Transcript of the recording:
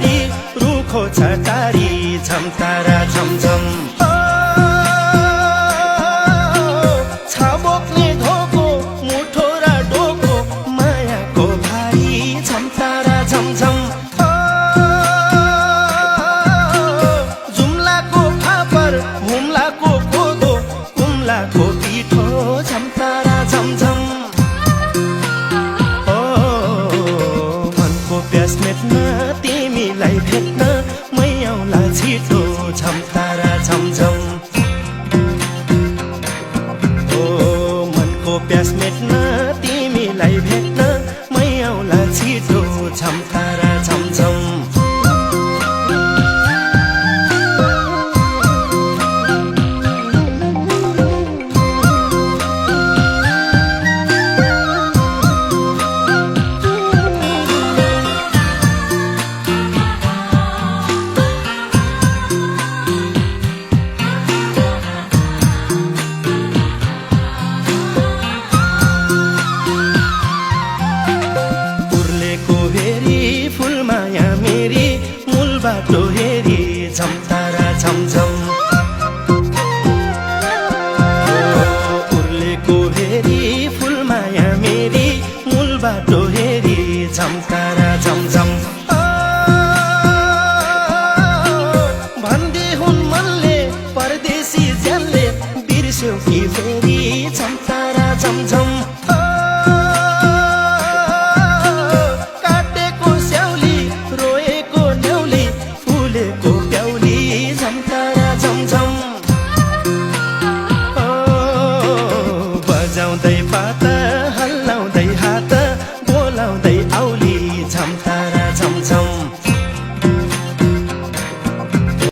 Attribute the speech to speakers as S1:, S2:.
S1: छटारी रुखो छटारी झमतारा झमझम छाबोक्ने धोको मुठो र डोको मायाको भारी झमतारा झमझम जुम्लाको फापर हुम्लाको कोदो कुम्लाको पिठो झमतारा झमझम प्यास मेट्न तिमीलाई भेट्न मै आउला छिटो झमतारा झमझम ओ मनको प्यास मेट्न तिमीलाई भेट्न मै आउला छिटो झमतारा झमझम बाटो हेरी झमतारा झमझम उर्लेको हेरी फुलमाया मेरी मूल बाटो हेरी झमतारा झमझम भन्दी हुन् मनले परदेशी ज्यानले बिर्स्यौ कि फेरि झमतारा झमझम बजाउँदै पाता